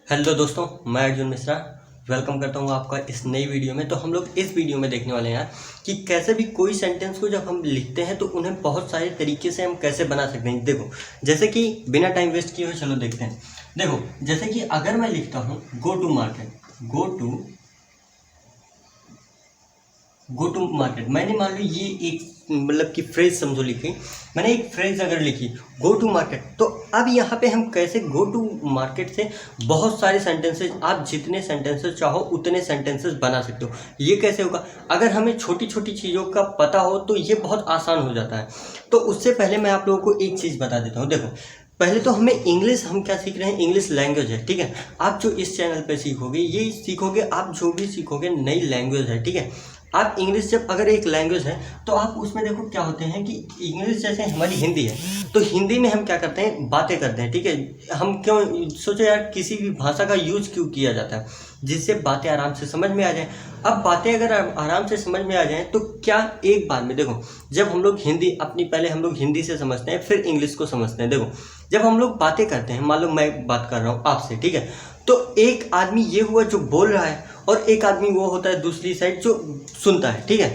Hello दोस्तों, मैं Arjun Mishra welcome करता हूँ आपका इस नई वीडियो में। तो हम लोग इस वीडियो में देखने वाले हैं कि कैसे भी कोई सेंटेंस को जब हम लिखते हैं तो उन्हें बहुत सारे तरीके से हम कैसे बना सकते हैं। देखो, जैसे कि बिना टाइम वेस्ट किए हुए चलो देखते हैं। देखो, जैसे कि अगर मैं लिखता हूँ go to market, go to market, मैंने मान लो ये एक मतलब कि फ्रेज समझो लिखी, मैंने एक फ्रेज अगर लिखी गो टू मार्केट, तो अब यहाँ पे हम कैसे गो टू मार्केट से बहुत सारे सेंटेंसेस, आप जितने सेंटेंसेस चाहो उतने सेंटेंसेस बना सकते हो। ये कैसे होगा? अगर हमें छोटी छोटी चीज़ों का पता हो तो ये बहुत आसान हो जाता है। तो उससे पहले मैं आप लोगों को एक चीज़ बता देता हूँ। देखो, पहले तो हमें इंग्लिश, हम क्या सीख रहे हैं? इंग्लिश लैंग्वेज है, ठीक है। आप जो इस चैनल पे सीखोगे, ये सीखोगे, आप जो भी सीखोगे नई लैंग्वेज है, ठीक है। आप इंग्लिश जब अगर एक लैंग्वेज है तो आप उसमें देखो क्या होते हैं कि इंग्लिश जैसे हमारी हिंदी है, तो हिंदी में हम क्या करते हैं? बातें करते हैं, ठीक है। हम क्यों सोचो यार, किसी भी भाषा का यूज क्यों किया जाता है? जिससे बातें आराम से समझ में आ जाए। अब बातें अगर आराम से समझ में आ जाए तो क्या एक बार में, देखो, जब हम लोग हिंदी अपनी, पहले हम लोग हिंदी से समझते हैं फिर इंग्लिश को समझते हैं। देखो, जब हम लोग बातें करते हैं, मान लो मैं बात कर रहा हूँ आपसे, ठीक है, तो एक आदमी ये हुआ जो बोल रहा है और एक आदमी वो होता है दूसरी साइड जो सुनता है, ठीक है।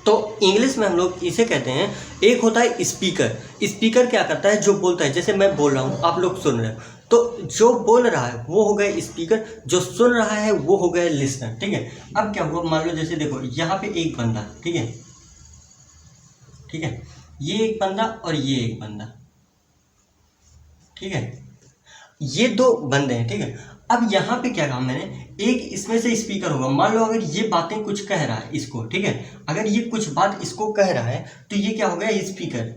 तो इंग्लिश में हम लोग इसे कहते हैं, एक होता है स्पीकर। स्पीकर क्या करता है? जो बोलता है, जैसे मैं बोल रहा हूँ, आप लोग सुन रहे हो, तो जो बोल रहा है वो हो गया स्पीकर, जो सुन रहा है वो हो गया लिसनर, ठीक है। अब क्या हुआ, मान लो जैसे देखो यहाँ पे एक बंदा, ठीक है, ठीक है, ये एक बंदा और ये एक बंदा, ठीक है, ये दो बंदे हैं, ठीक है। अब यहाँ पे क्या कहा मैंने? एक इसमें से स्पीकर होगा। मान लो अगर ये बातें कुछ कह रहा है इसको, ठीक है, अगर ये कुछ बात इसको कह रहा है तो ये क्या हो गया? स्पीकर,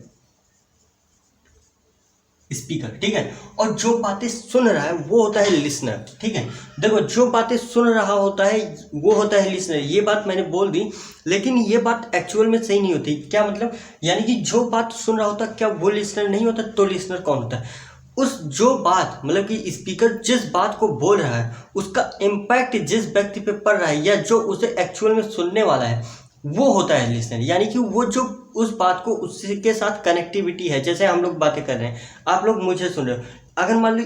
स्पीकर, ठीक है। और जो बातें सुन रहा है वो होता है लिसनर, ठीक है। देखो, जो बातें सुन रहा होता है वो होता है लिसनर। ये बात मैंने बोल दी, लेकिन ये बात एक्चुअल में सही नहीं होती। क्या मतलब? यानी कि जो बात सुन रहा होता क्या वो लिसनर नहीं होता? तो लिसनर कौन होता है? उस जो बात, मतलब कि स्पीकर जिस बात को बोल रहा है उसका इम्पैक्ट जिस व्यक्ति पे पड़ रहा है या जो उसे एक्चुअल में सुनने वाला है वो होता है लिसनर। यानी कि वो जो उस बात को, उसके साथ कनेक्टिविटी है। जैसे हम लोग बातें कर रहे हैं, आप लोग मुझे सुन रहे हो, अगर मान लो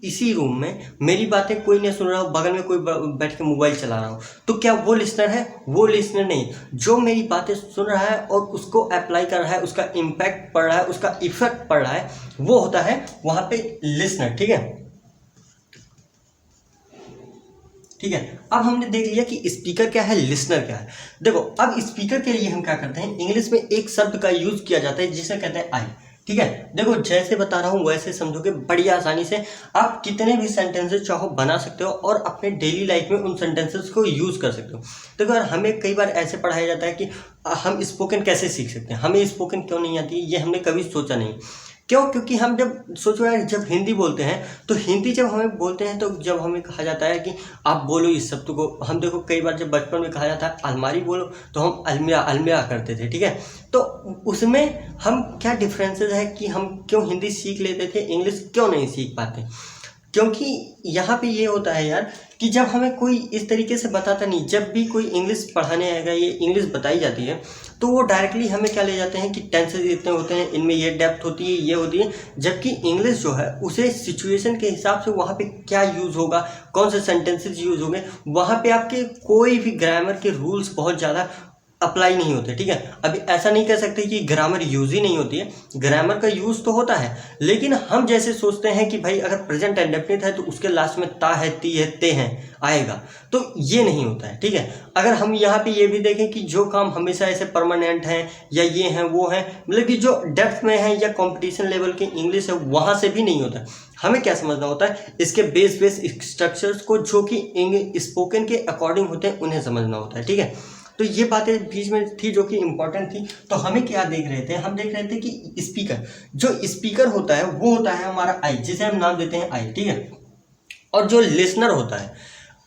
इसी रूम में मेरी बातें कोई नहीं सुन रहा हो, बगल में कोई बैठ के मोबाइल चला रहा हो, तो क्या वो लिसनर है? वो लिसनर नहीं। जो मेरी बातें सुन रहा है और उसको अप्लाई कर रहा है, उसका इम्पैक्ट पड़ रहा है, उसका इफेक्ट पड़ रहा है, वो होता है वहां पे लिसनर, ठीक है, ठीक है। अब हमने देख लिया कि स्पीकर क्या है, लिसनर क्या है। देखो, अब स्पीकर के लिए हम क्या करते हैं? इंग्लिश में एक शब्द का यूज किया जाता है जिसे कहते हैं आई, ठीक है। देखो, जैसे बता रहा हूँ वैसे समझोगे, बड़ी आसानी से आप कितने भी सेंटेंसेस चाहो बना सकते हो और अपने डेली लाइफ में उन सेंटेंसेस को यूज कर सकते हो। देखो यार, हमें कई बार ऐसे पढ़ाया जाता है कि हम स्पोकन कैसे सीख सकते हैं, हमें स्पोकन क्यों नहीं आती, ये हमने कभी सोचा नहीं। क्यों? क्योंकि हम जब सोचो यार, जब हिंदी बोलते हैं तो हिंदी जब हमें बोलते हैं तो जब हमें कहा जाता है कि आप बोलो इस शब्द को, हम देखो कई बार जब बचपन में कहा जाता है अलमारी बोलो तो हम अलमिया अलमिया करते थे, ठीक है। तो उसमें हम क्या डिफरेंसेस है कि हम क्यों हिंदी सीख लेते थे, इंग्लिश क्यों नहीं सीख पाते? क्योंकि यहाँ पे ये होता है यार कि जब हमें कोई इस तरीके से बताता नहीं, जब भी कोई इंग्लिश पढ़ाने आएगा, ये इंग्लिश बताई जाती है तो वो डायरेक्टली हमें क्या ले जाते हैं कि टेंसेस इतने होते हैं, इनमें ये डेप्थ होती है, ये होती है। जबकि इंग्लिश जो है उसे सिचुएशन के हिसाब से वहाँ पे क्या यूज़ होगा, कौन से सेंटेंसेस यूज़ होंगे, वहाँ पे आपके कोई भी ग्रामर के रूल्स बहुत ज़्यादा अप्लाई नहीं होते, ठीक है। अभी ऐसा नहीं कह सकते कि ग्रामर यूज ही नहीं होती है, ग्रामर का यूज तो होता है, लेकिन हम जैसे सोचते हैं कि भाई अगर प्रेजेंट इंडेफिनिट है तो उसके लास्ट में ता है, ती है, ते है आएगा, तो ये नहीं होता है, ठीक है। अगर हम यहाँ पे ये भी देखें कि जो काम हमेशा ऐसे परमानेंट हैं या ये हैं वो हैं, मतलब कि जो डेप्थ में है या कॉम्पिटिशन लेवल की इंग्लिश है वहाँ से भी नहीं होता। हमें क्या समझना होता है? इसके बेस स्ट्रक्चर्स को जो कि स्पोकन के अकॉर्डिंग होते हैं उन्हें समझना होता है, ठीक है। तो ये बातें बीच में थी जो कि इम्पोर्टेंट थी। तो हमें क्या देख रहे थे? हम देख रहे थे कि स्पीकर, जो स्पीकर होता है वो होता है हमारा आई, जिसे हम नाम देते हैं आई, ठीक है। और जो लिसनर होता है,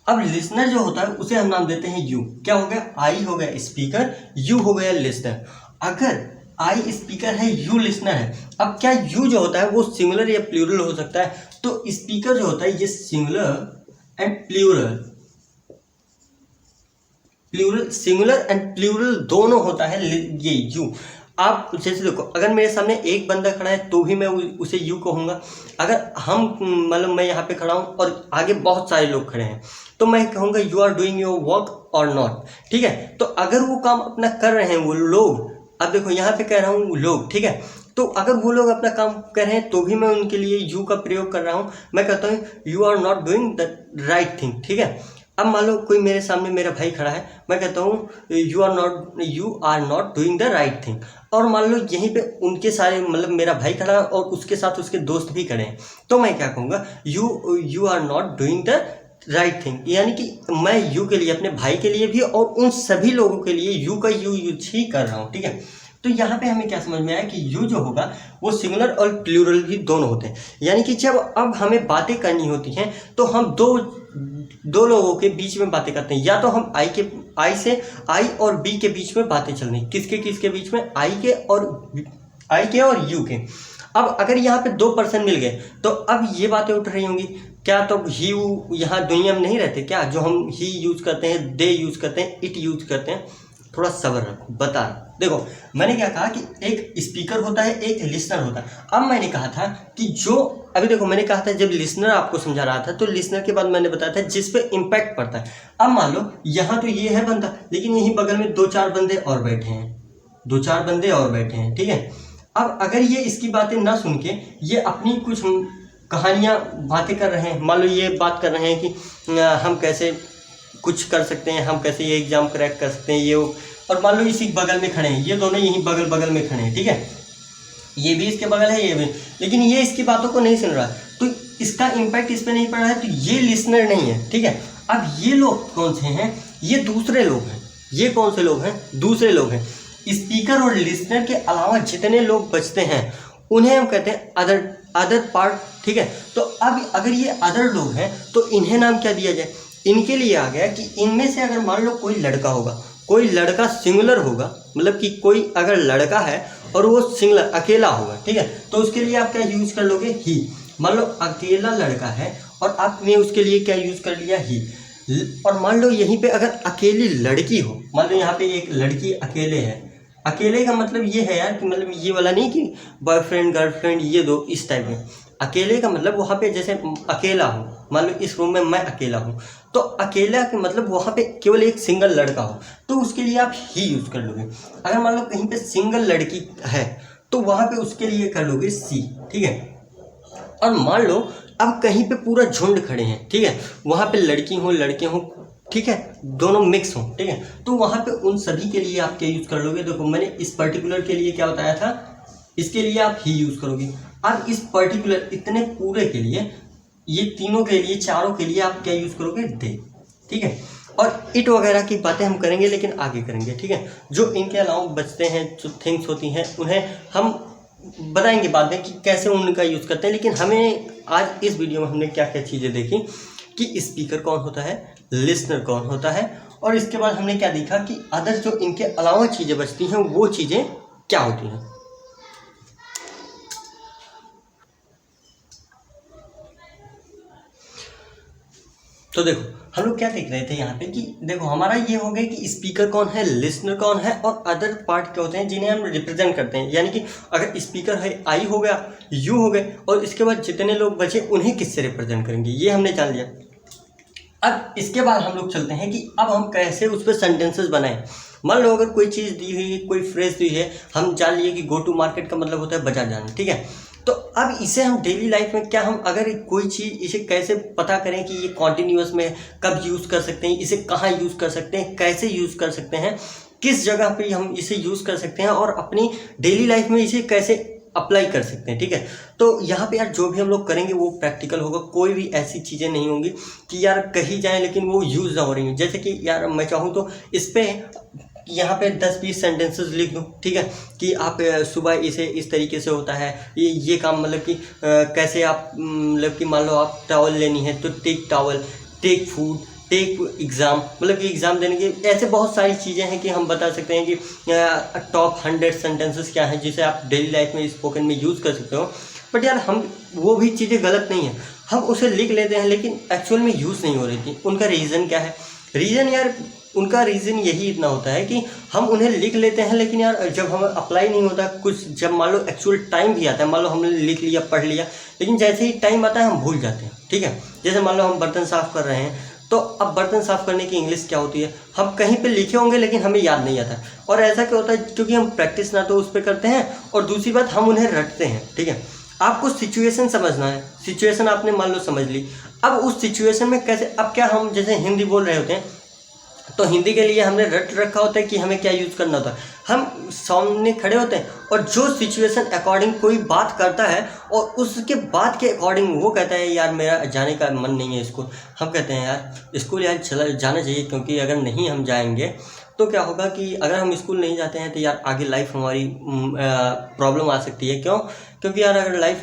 अब लिसनर जो होता है उसे हम नाम देते हैं यू। क्या हो गया? आई हो गया स्पीकर, यू हो गया लिसनर। अगर आई स्पीकर है, यू लिसनर है, अब क्या यू जो होता है वो सिंगुलर या प्लूरल हो सकता है? तो स्पीकर जो होता है ये singular and plural, plural, singular and plural दोनों होता है ये यू। आप जैसे देखो, अगर मेरे सामने एक बंदा खड़ा है तो भी मैं उसे यू कहूँगा। अगर हम मतलब मैं यहाँ पे खड़ा हूँ और आगे बहुत सारे लोग खड़े हैं तो मैं कहूँगा you are doing your work or not, ठीक है। तो अगर वो काम अपना कर रहे हैं वो लोग, अब देखो यहाँ पे कह रहा हूँ लोग, ठीक है, तो अगर वो लोग अपना काम कर रहे हैं तो भी मैं उनके लिए यू का प्रयोग कर रहा हूँ। मैं कहता हूँ you are not doing the right thing, ठीक है। अब मान लो कोई मेरे सामने मेरा भाई खड़ा है, मैं कहता हूँ you are not doing the right thing, और मान लो यहीं पे उनके सारे मतलब मेरा भाई खड़ा है और उसके साथ उसके दोस्त भी खड़े हैं, तो मैं क्या कहूँगा you are not doing the right thing, यानी कि मैं यू के लिए, अपने भाई के लिए भी और उन सभी लोगों के लिए यू का यूज ही कर रहा हूँ, ठीक है। तो यहाँ पे हमें क्या समझ में आया कि यू जो होगा वो सिंगुलर और प्लूरल भी दोनों होते हैं, यानी कि जब अब हमें बातें करनी होती हैं तो हम दो लोगों के बीच में बातें करते हैं, या तो हम आई और बी के बीच में बातें चल रही, किसके बीच में, आई के और यू के। अब अगर यहाँ पे दो पर्सन मिल गए तो अब ये बातें उठ रही होंगी, क्या तो ही यहाँ दुनिया में नहीं रहते क्या, जो हम ही यूज करते हैं, दे यूज करते हैं, इट यूज करते हैं। थोड़ा सब्र रखो, बता देखो मैंने क्या कहा कि एक स्पीकर होता है, एक लिसनर होता है। अब मैंने कहा था कि जो अभी देखो मैंने कहा था जब लिसनर आपको समझा रहा था तो लिसनर के बाद मैंने बताया था जिस पे इम्पैक्ट पड़ता है। अब मान लो यहाँ तो ये है बंदा, लेकिन यहीं बगल में दो चार बंदे और बैठे हैं, ठीक है। अब अगर ये इसकी बातें ना सुन के ये अपनी कुछ कहानियाँ बातें कर रहे हैं, मान लो ये बात कर रहे हैं कि हम कैसे कुछ कर सकते हैं, हम कैसे ये एग्जाम क्रैक कर सकते हैं, ये, और मान लो इसी बगल में खड़े हैं, ये दोनों यहीं बगल में खड़े हैं, ठीक है, ये भी इसके बगल है, ये भी, लेकिन ये इसकी बातों को नहीं सुन रहा है तो इसका इम्पैक्ट इस पर नहीं पड़ रहा है, तो ये लिसनर नहीं है, ठीक है। अब ये लोग कौन से हैं, ये दूसरे लोग हैं। ये कौन से लोग हैं, दूसरे लोग हैं। स्पीकर और लिसनर के अलावा जितने लोग बचते हैं उन्हें हम कहते हैं अदर पार्ट, ठीक है। तो अब अगर ये अदर लोग हैं तो इन्हें नाम क्या दिया जाए, इनके लिए आ गया कि इनमें से अगर मान लो कोई लड़का होगा, कोई लड़का सिंगुलर होगा, मतलब कि कोई अगर लड़का है और वो सिंगुलर अकेला होगा, ठीक है, तो उसके लिए आप क्या यूज कर लोगे, ही। मान लो अकेला लड़का है और आपने उसके लिए क्या यूज कर लिया, ही। और मान लो यहीं पे अगर अकेली लड़की हो, मान लो यहाँ पे एक लड़की अकेले है, अकेले का मतलब ये है यार कि मतलब ये वाला नहीं कि बॉयफ्रेंड गर्लफ्रेंड ये दो इस टाइप में। अकेले का मतलब वहाँ पे जैसे अकेला हूँ, मान लो इस रूम में मैं अकेला हूँ, तो अकेला के मतलब वहाँ पे केवल एक सिंगल लड़का हो तो उसके लिए आप ही यूज कर लोगे। अगर मान लो कहीं पे सिंगल लड़की है तो वहाँ पे उसके लिए कर लोगे सी, ठीक है। और मान लो अब कहीं पे पूरा झुंड खड़े हैं, ठीक है, वहाँ पे लड़की हो लड़के हों, ठीक है, दोनों मिक्स हों, ठीक है, तो वहाँ पे उन सभी के लिए आप क्या यूज़ कर लोगे। देखो मैंने इस पर्टिकुलर के लिए क्या बताया था, इसके लिए आप ही यूज़ करोगे। अब इस पर्टिकुलर इतने पूरे के लिए, ये तीनों के लिए, चारों के लिए आप क्या यूज़ करोगे, दे, ठीक है। और इट वगैरह की बातें हम करेंगे लेकिन आगे करेंगे, ठीक है। जो इनके अलावा बचते हैं, जो थिंग्स होती हैं उन्हें हम बताएंगे बाद में कि कैसे उनका यूज़ करते हैं। लेकिन हमें आज इस वीडियो में हमने क्या क्या चीज़ें देखी कि स्पीकर कौन होता है, लिसनर कौन होता है, और इसके बाद हमने क्या देखा कि अदर जो इनके अलावा चीज़ें बचती हैं वो चीज़ें क्या होती हैं। तो देखो हम लोग क्या देख रहे थे यहाँ पे कि देखो हमारा ये हो गया कि स्पीकर कौन है, लिसनर कौन है, और अदर पार्ट क्या होते हैं जिन्हें हम रिप्रेजेंट करते हैं। यानी कि अगर स्पीकर है आई हो गया, यू हो गए, और इसके बाद जितने लोग बचे उन्हें किससे रिप्रेजेंट करेंगे, ये हमने जान लिया। अब इसके बाद हम लोग चलते हैं कि अब हम कैसे उस पर सेंटेंसेस बनाएं। मान लो अगर कोई चीज़ दी हुई है, कोई फ्रेज दी है, हम जान लिए कि गो टू मार्केट का मतलब होता है बाजार जाना, ठीक है। तो अब इसे हम डेली लाइफ में क्या, हम अगर कोई चीज़ इसे कैसे पता करें कि ये कॉन्टिन्यूअस में कब यूज़ कर सकते हैं, इसे कहाँ यूज़ कर सकते हैं, कैसे यूज़ कर सकते हैं, किस जगह पे हम इसे यूज़ कर सकते हैं, और अपनी डेली लाइफ में इसे कैसे अप्लाई कर सकते हैं, ठीक है। तो यहाँ पे यार जो भी हम लोग करेंगे वो प्रैक्टिकल होगा, कोई भी ऐसी चीज़ें नहीं होंगी कि यार कही जाए लेकिन वो यूज़ ना हो रही हैं। जैसे कि यार मैं चाहूँ तो इस पर यहाँ पे 10-20 सेंटेंसेस लिख दूँ, ठीक है, कि आप सुबह इसे इस तरीके से होता है, ये काम मतलब कि कैसे आप मतलब कि मान लो आप टॉवल लेनी है तो take towel, take food, take exam, मतलब कि एग्ज़ाम देने के, ऐसे बहुत सारी चीज़ें हैं कि हम बता सकते हैं कि टॉप 100 सेंटेंसेस क्या हैं जिसे आप डेली लाइफ में स्पोकन में यूज़ कर सकते हो। बट यार हम वो भी चीज़ें गलत नहीं है, हम उसे लिख लेते हैं लेकिन एक्चुअल में यूज़ नहीं हो रही थी। उनका रीज़न क्या है, रीज़न यार उनका रीज़न यही इतना होता है कि हम उन्हें लिख लेते हैं, लेकिन यार जब हमें अप्लाई नहीं होता कुछ, जब मान लो एक्चुअल टाइम भी आता है, मान लो हमने लिख लिया पढ़ लिया, लेकिन जैसे ही टाइम आता है हम भूल जाते हैं। ठीक है, जैसे मान लो हम बर्तन साफ़ कर रहे हैं, तो अब बर्तन साफ़ करने की इंग्लिश क्या होती है, हम कहीं पे लिखे होंगे लेकिन हमें याद नहीं आता। और ऐसा क्या होता है, क्योंकि हम प्रैक्टिस ना तो उस पर करते हैं, और दूसरी बात हम उन्हें रटते हैं। ठीक है, आपको सिचुएशन समझना है, सिचुएशन आपने मान लो समझ ली, अब उस सिचुएशन में कैसे, अब क्या हम जैसे हिंदी बोल रहे होते हैं तो हिंदी के लिए हमने रट रखा होता है कि हमें क्या यूज़ करना होता है। हम सामने खड़े होते हैं और जो सिचुएशन अकॉर्डिंग कोई बात करता है और उसके बात के अकॉर्डिंग वो कहता है यार मेरा जाने का मन नहीं है स्कूल, हम कहते हैं यार स्कूल यार चला जाना चाहिए, क्योंकि अगर नहीं हम जाएंगे तो क्या होगा कि अगर हम स्कूल नहीं जाते हैं तो यार आगे लाइफ हमारी प्रॉब्लम आ सकती है। क्यों? क्योंकि यार अगर लाइफ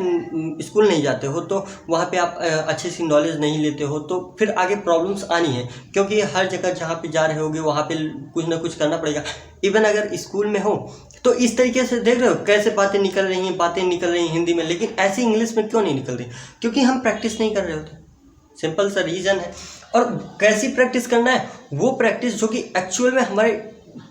स्कूल नहीं जाते हो तो वहाँ पे आप अच्छी सी नॉलेज नहीं लेते हो तो फिर आगे प्रॉब्लम्स आनी है, क्योंकि हर जगह जहाँ पे जा रहे होगे वहाँ पे कुछ ना कुछ करना पड़ेगा। इवन अगर स्कूल में हो तो इस तरीके से देख रहे हो कैसे बातें निकल रही हैं हिंदी में, लेकिन ऐसी इंग्लिश में क्यों नहीं निकल रही? क्योंकि हम प्रैक्टिस नहीं कर रहे होते, सिंपल सा रीज़न है। और कैसी प्रैक्टिस करना है, वो प्रैक्टिस जो कि एक्चुअल में हमारे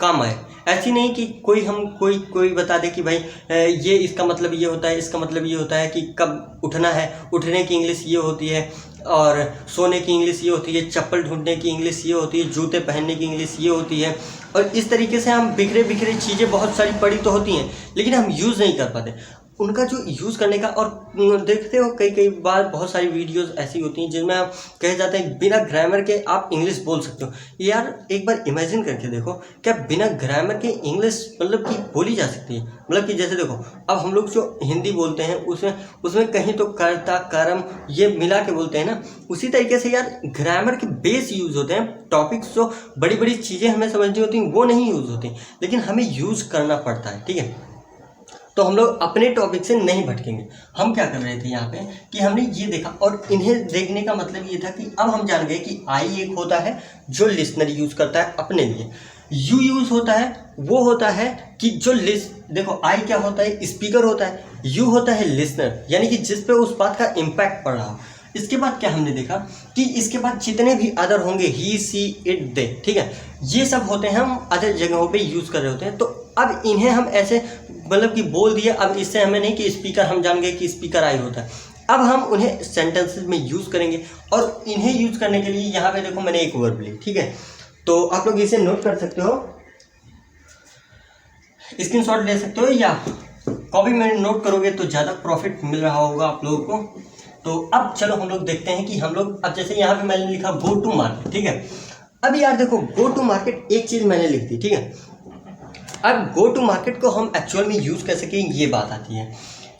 काम आए। ऐसी नहीं कि कोई बता दे कि भाई ये इसका मतलब ये होता है, इसका मतलब ये होता है कि कब उठना है, उठने की इंग्लिश ये होती है, और सोने की इंग्लिश ये होती है, चप्पल ढूंढने की इंग्लिश ये होती है, जूते पहनने की इंग्लिश ये होती है। और इस तरीके से हम बिखरे चीज़ें बहुत सारी पढ़ी तो होती हैं, लेकिन हम यूज़ नहीं कर पाते उनका जो यूज़ करने का। और देखते हो कई बार बहुत सारी वीडियोस ऐसी होती हैं जिनमें आप कहे जाते हैं बिना ग्रामर के आप इंग्लिश बोल सकते हो। यार एक बार इमेजिन करके देखो, क्या बिना ग्रामर के इंग्लिश मतलब कि बोली जा सकती है? मतलब कि जैसे देखो, अब हम लोग जो हिंदी बोलते हैं उसमें कहीं तो कर्ता कर्म ये मिला के बोलते हैं ना, उसी तरीके से यार ग्रामर के बेस यूज़ होते हैं। टॉपिक्स जो बड़ी चीज़ें हमें समझनी होती हैं वो नहीं यूज़ होती, लेकिन हमें यूज़ करना पड़ता है। ठीक है, तो हम लोग अपने टॉपिक से नहीं भटकेंगे। हम क्या कर रहे थे यहाँ पे कि हमने ये देखा, और इन्हें देखने का मतलब ये था कि अब हम जान गए कि आई एक होता है जो लिसनर यूज़ करता है अपने लिए, यू यूज़ होता है वो होता है कि जो देखो आई क्या होता है, स्पीकर होता है, यू होता है लिसनर, यानी कि जिस पे उस बात का इम्पैक्ट पड़ रहा हो। इसके बाद क्या हमने देखा कि इसके बाद जितने भी अदर होंगे, ही सी इट दे, ठीक है, ये सब होते हैं हम अदर जगहों पे यूज़ कर रहे होते हैं। तो अब इन्हें हम ऐसे मतलब कि बोल दिए, अब इससे हमें नहीं कि स्पीकर, हम जान गए कि स्पीकर आई होता है। अब हम उन्हें सेंटेंसेस में यूज़ करेंगे, और इन्हें यूज़ करने के लिए यहाँ पे देखो मैंने एक वर्ब ली। ठीक है, तो आप लोग इसे नोट कर सकते हो, स्क्रीनशॉट ले सकते हो, या कॉपी में नोट करोगे तो ज़्यादा प्रॉफिट मिल रहा होगा आप लोगों को। तो अब चलो हम लोग देखते हैं कि हम लोग, अब जैसे यहाँ पे मैंने लिखा गो टू मार्केट। ठीक है, अब यार देखो गो टू मार्केट एक चीज़ मैंने लिख दी। ठीक है, अब गो टू मार्केट को हम एक्चुअल में यूज़ कैसे करें, ये बात आती है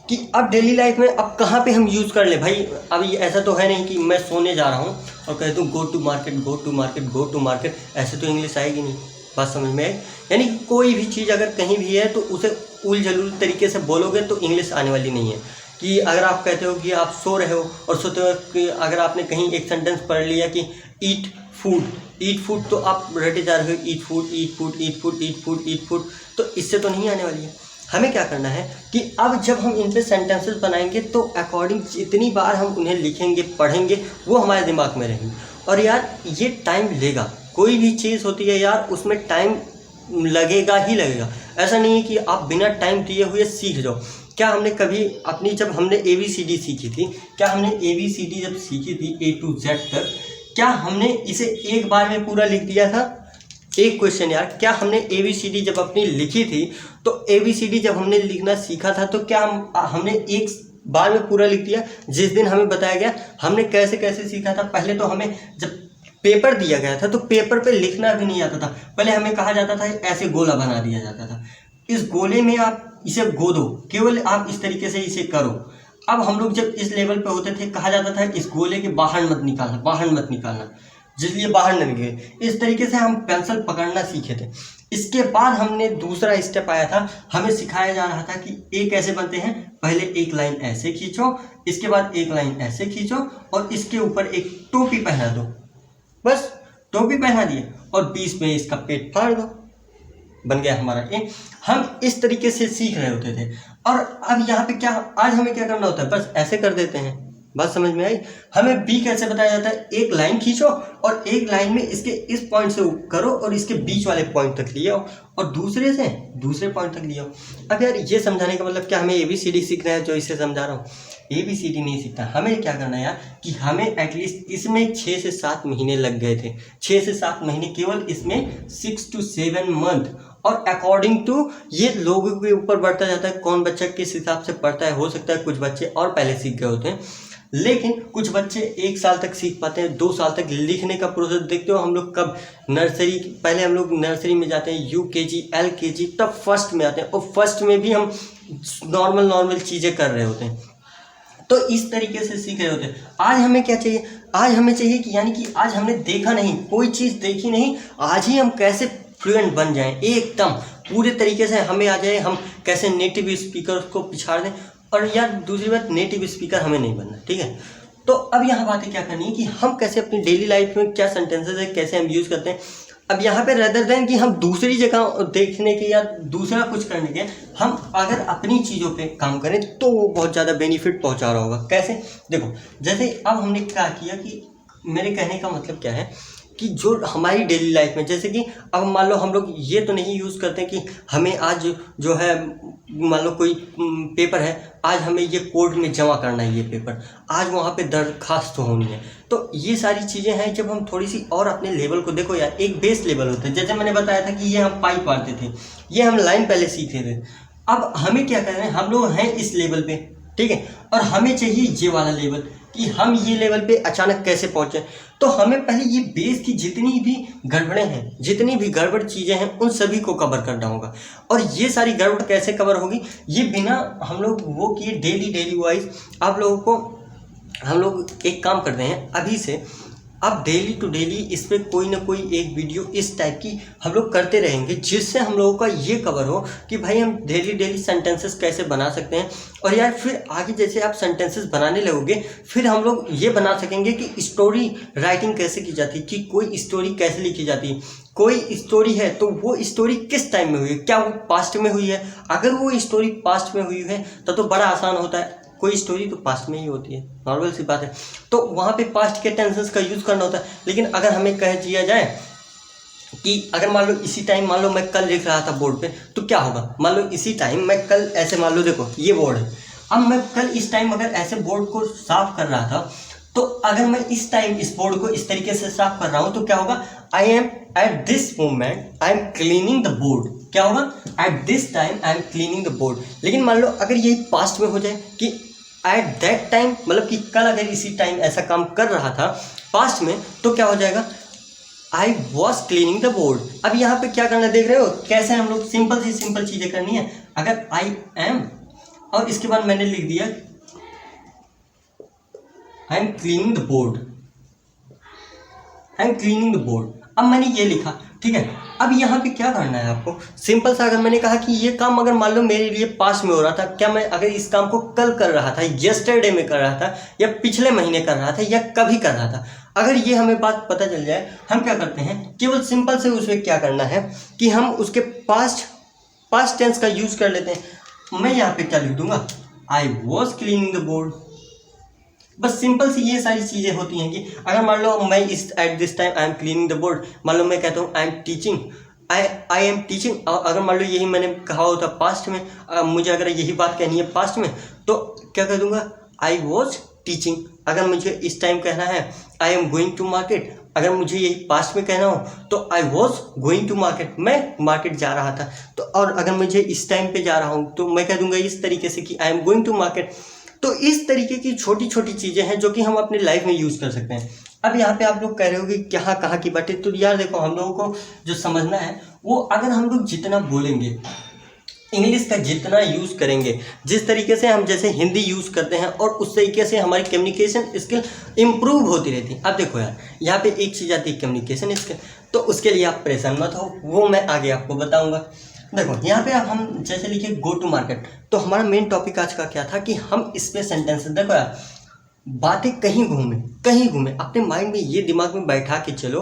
कि अब डेली लाइफ में अब कहाँ पे हम यूज़ कर ले भाई। अब ये ऐसा तो है नहीं कि मैं सोने जा रहा हूँ और कह दूँ go to market, go to market, go to market, ऐसे तो इंग्लिश आएगी नहीं। बात समझ में आई? यानी कि कोई भी चीज़ अगर कहीं भी है तो उसे उल जलूल तरीके से बोलोगे तो इंग्लिश आने वाली नहीं है। कि अगर आप कहते हो कि आप सो रहे हो, और सोते हो कि अगर आपने कहीं एक सेंटेंस पढ़ लिया कि ईट फूड, तो आप रटे जा रहे हो ईट फूड, तो इससे तो नहीं आने वाली है। हमें क्या करना है कि अब जब हम इन पे सेंटेंसेस बनाएंगे तो अकॉर्डिंग जितनी बार हम उन्हें लिखेंगे पढ़ेंगे वो हमारे दिमाग में रहेंगे। और यार ये टाइम लेगा, कोई भी चीज़ होती है यार उसमें टाइम लगेगा ही लगेगा। ऐसा नहीं है कि आप बिना टाइम दिए हुए सीख जाओ। क्या हमने कभी अपनी, जब हमने ABCD सीखी थी, क्या हमने ABCD जब सीखी थी A to Z तक, क्या हमने इसे एक बार में पूरा लिख दिया था? एक क्वेश्चन यार, क्या हमने ABCD जब अपनी लिखी थी तो ABCD जब हमने लिखना सीखा था तो क्या हमने एक बार में पूरा लिख दिया? जिस दिन हमें बताया गया हमने कैसे कैसे सीखा था। पहले तो हमें जब पेपर दिया गया था तो पेपर पे लिखना भी नहीं आता था। पहले हमें कहा जाता था ऐसे गोला बना दिया जाता था, इस गोले में आप इसे गोदो, केवल आप इस तरीके से इसे करो। अब हम लोग जब इस लेवल पे होते थे कहा जाता था इस गोले के बाहर मत निकालना, जिसलिए बाहर न निकले। इस तरीके से हम पेंसिल पकड़ना सीखे थे। इसके बाद हमने दूसरा स्टेप आया था, हमें सिखाया जा रहा था कि ए कैसे बनते हैं। पहले एक लाइन ऐसे खींचो, इसके बाद एक लाइन ऐसे खींचो, और इसके ऊपर एक टोपी पहना दो। बस टोपी पहना दिए और बीच में इसका पेट फाड़ दो, बन गया हमारा ए। हम इस तरीके से सीख रहे होते थे। और अब यहाँ पे क्या, आज हमें क्या करना होता है, बस ऐसे कर देते हैं, बात समझ में आई। हमें बी कैसे बताया जाता है, एक लाइन खींचो और एक लाइन में इसके इस पॉइंट से करो और इसके बीच वाले पॉइंट तक ले आओ और दूसरे से दूसरे पॉइंट तक ले आओ। अब यार ये समझाने का मतलब क्या हमें ABCD सीखना है जो इसे समझा रहा हूँ? ABCD नहीं सीखता, हमें क्या करना है यार कि हमें एटलीस्ट इसमें 6 से 7 महीने लग गए थे, 6 से 7 महीने केवल इसमें 6 to 7 मंथ। और अकॉर्डिंग टू ये लोगों के ऊपर बढ़ता जाता है, कौन बच्चा किस हिसाब से पढ़ता है। हो सकता है कुछ बच्चे और पहले सीख गए होते हैं, लेकिन कुछ बच्चे 1 साल तक सीख पाते हैं, 2 साल तक। लिखने का प्रोसेस देखते हो हम लोग कब नर्सरी, पहले हम लोग नर्सरी में जाते हैं, UKG LKG, तब फर्स्ट में आते हैं और फर्स्ट में भी हम नॉर्मल चीज़ें कर रहे होते हैं, तो इस तरीके से सीख रहे होते हैं। आज हमें क्या चाहिए, आज हमें चाहिए कि यानी कि आज हमने देखा नहीं, कोई चीज़ देखी नहीं, आज ही हम कैसे फ्लुएंट बन जाएं, एकदम पूरे तरीके से हमें आ जाए, हम कैसे नेटिव स्पीकर को पिछाड़ दें। और यार दूसरी बात, नेटिव स्पीकर हमें नहीं बनना, ठीक है। तो अब यहाँ बातें क्या करनी है कि हम कैसे अपनी डेली लाइफ में क्या सेंटेंसेस है कैसे हम यूज़ करते हैं। अब यहाँ पे रेदर देन कि हम दूसरी जगह देखने के या दूसरा कुछ करने के, हम अगर अपनी चीज़ों पे काम करें तो वो बहुत ज़्यादा बेनिफिट पहुँचा रहा होगा। कैसे, देखो जैसे अब हमने क्या किया कि मेरे कहने का मतलब क्या है कि जो हमारी डेली लाइफ में, जैसे कि अब मान लो हम लोग ये तो नहीं यूज़ करते कि हमें आज जो है मान लो कोई पेपर है, आज हमें ये कोर्ट में जमा करना है, ये पेपर आज वहाँ पे दरखास्त होनी है। तो ये सारी चीज़ें हैं जब हम थोड़ी सी और अपने लेवल को, देखो यार एक बेस लेवल होता है, जैसे मैंने बताया था कि ये हम पाइप मारते थे, ये हम लाइन पहले सीखे थे। अब हमें क्या करना है, हम लोग हैं इस लेवल पे, ठीक है, और हमें चाहिए ये वाला लेवल कि हम ये लेवल पे अचानक कैसे पहुँचे। तो हमें पहले ये बेस की जितनी भी गड़बड़ें हैं, जितनी भी गड़बड़ चीज़ें हैं, उन सभी को कवर करना होगा। और ये सारी गड़बड़ कैसे कवर होगी, ये बिना हम लोग वो किए डेली वाइज आप लोगों को, हम लोग एक काम करते हैं अभी से, अब डेली टू डेली इस पर कोई ना कोई एक वीडियो इस टाइप की हम लोग करते रहेंगे, जिससे हम लोगों का ये कवर हो कि भाई हम डेली सेंटेंसेस कैसे बना सकते हैं। और यार फिर आगे जैसे आप सेंटेंसेस बनाने लगोगे, फिर हम लोग ये बना सकेंगे कि स्टोरी राइटिंग कैसे की जाती है, कि कोई स्टोरी कैसे लिखी जाती है। कोई स्टोरी है तो वो स्टोरी किस टाइम में हुई है, क्या वो पास्ट में हुई है। अगर वो स्टोरी पास्ट में हुई है तो बड़ा आसान होता है, कोई स्टोरी तो पास्ट में ही होती है, नॉर्मल सी बात है, तो वहाँ पे पास्ट के टेंसेस का यूज़ करना होता है। लेकिन अगर हमें कह दिया जाए कि अगर मान लो इसी टाइम, मान लो मैं कल लिख रहा था बोर्ड पे, तो क्या होगा, मान लो इसी टाइम मैं कल ऐसे, मान लो देखो ये बोर्ड है, अब मैं कल इस टाइम अगर ऐसे बोर्ड को साफ कर रहा था, तो अगर मैं इस टाइम इस बोर्ड को इस तरीके से साफ कर रहा हूँ तो क्या होगा, I am at this moment I am cleaning the board. क्या होगा, at this time I am cleaning the board. लेकिन मान लो अगर यही पास्ट में हो जाए कि एट दैट टाइम, मतलब कि कल अगर इसी टाइम ऐसा काम कर रहा था पास्ट में, तो क्या हो जाएगा, I was cleaning the board. अब यहाँ पे क्या करना, देख रहे हो कैसे हम लोग सिंपल चीज़ें करनी है। अगर आई एम और इसके बाद मैंने लिख दिया I am cleaning the board, I am cleaning the board, अब मैंने ये लिखा, ठीक है। अब यहाँ पे क्या करना है आपको, सिंपल सा, अगर मैंने कहा कि ये काम अगर मान लो मेरे लिए पास्ट में हो रहा था, क्या मैं अगर इस काम को कल कर रहा था, यस्टरडे में कर रहा था, या पिछले महीने कर रहा था, या कभी कर रहा था, अगर ये हमें बात पता चल जाए, हम क्या करते हैं, केवल सिंपल से उसमें क्या करना है कि हम उसके पास्ट टेंस का यूज़ कर लेते हैं। मैं यहाँ पे क्या लिख दूंगा, I was cleaning the board. बस सिंपल सी ये सारी चीज़ें होती हैं कि अगर मान लो मैं इस at this time I am cleaning the board, मान लो मैं कहता हूँ I am teaching, I am teaching, अगर मान लो यही मैंने कहा होता पास्ट में, मुझे अगर यही बात कहनी है पास्ट में, तो क्या कह दूंगा, आई वॉज टीचिंग। अगर मुझे इस टाइम कहना है I am going to market, अगर मुझे यही पास्ट में कहना हो तो I was going to market, मैं मार्केट जा रहा था। तो और अगर मुझे इस टाइम पे जा रहा हूँ तो मैं कह दूंगा इस तरीके से कि I am going to market. तो इस तरीके की छोटी छोटी चीज़ें हैं जो कि हम अपनी लाइफ में यूज़ कर सकते हैं। अब यहाँ पे आप लोग कह रहे हो कि कहाँ की बातें, तो यार देखो हम लोगों को जो समझना है वो, अगर हम लोग जितना बोलेंगे, इंग्लिश का जितना यूज़ करेंगे, जिस तरीके से हम जैसे हिंदी यूज़ करते हैं, और उस तरीके से हमारी कम्युनिकेशन स्किल इम्प्रूव होती रहती है। अब देखो यार यहाँ पे एक चीज़ आती है कम्युनिकेशन स्किल, तो उसके लिए आप परेशान मत हो, वो मैं आगे आपको बताऊँगा। देखो यहाँ पे अब हम जैसे लिखे गो टू मार्केट, तो हमारा मेन टॉपिक आज का क्या था कि हम इस पे सेंटेंसेस, देखो यार बातें कहीं घूमे, अपने माइंड में ये दिमाग में बैठा के चलो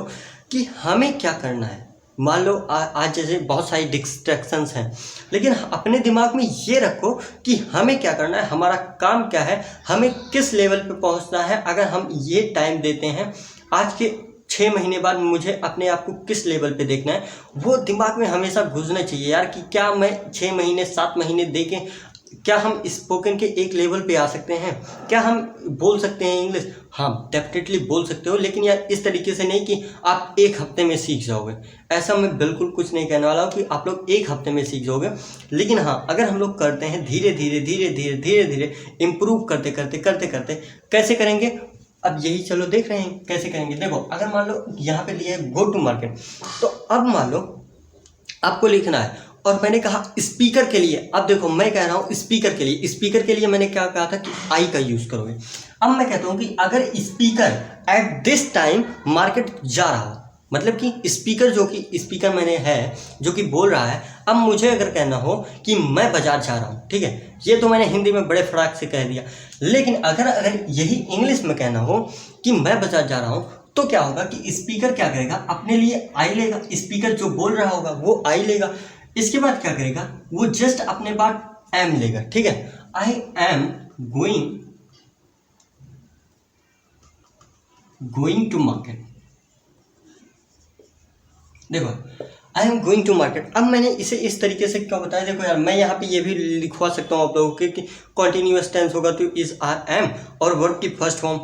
कि हमें क्या करना है, मान लो आज जैसे बहुत सारी डिस्ट्रैक्शंस हैं, लेकिन अपने दिमाग में ये रखो कि हमें क्या करना है, हमारा काम क्या है, हमें किस लेवल पे पहुंचना है। अगर हम ये टाइम देते हैं, आज के 6 महीने बाद मुझे अपने आप को किस लेवल पे देखना है, वो दिमाग में हमेशा घुसना चाहिए यार कि क्या मैं 6 महीने 7 महीने देके क्या हम स्पोकन के एक लेवल पे आ सकते हैं, क्या हम बोल सकते हैं इंग्लिश। हाँ डेफिनेटली बोल सकते हो, लेकिन यार इस तरीके से नहीं कि आप एक हफ्ते में सीख जाओगे। ऐसा मैं बिल्कुल कुछ नहीं कहने वाला हूँ कि आप लोग एक हफ्ते में सीख जाओगे, लेकिन हाँ अगर हम लोग करते हैं धीरे धीरे धीरे धीरे धीरे धीरे इम्प्रूव करते करते करते करते, कैसे करेंगे अब यही चलो देख रहे हैं कैसे करेंगे। देखो अगर मान लो यहाँ पे लिया है गो टू मार्केट, तो अब मान लो आपको लिखना है और मैंने कहा स्पीकर के लिए। अब देखो मैं कह रहा हूँ स्पीकर के लिए, स्पीकर के लिए मैंने क्या कहा था कि आई का यूज़ करोगे। अब मैं कहता हूँ कि अगर speaker at this time market जा रहा हो, मतलब कि स्पीकर जो कि स्पीकर मैंने है जो कि बोल रहा है, अब मुझे अगर कहना हो कि मैं बाजार जा रहा हूँ, ठीक है, ये तो मैंने हिंदी में बड़े फटाक से कह दिया, लेकिन अगर यही इंग्लिश में कहना हो कि मैं बाजार जा रहा हूँ, तो क्या होगा कि स्पीकर क्या करेगा, अपने लिए आई लेगा। स्पीकर जो बोल रहा होगा वो आई लेगा, इसके बाद क्या करेगा, वो जस्ट अपने बाद एम लेगा, ठीक है। I am going to market. देखो I am going to market. अब मैंने इसे इस तरीके से क्यों बताया, देखो यार मैं यहाँ पे ये भी लिखवा सकता हूँ आप लोगों के कि कॉन्टिन्यूअस टेंस होगा तो इज आर एम, और वर्ब की फर्स्ट फॉर्म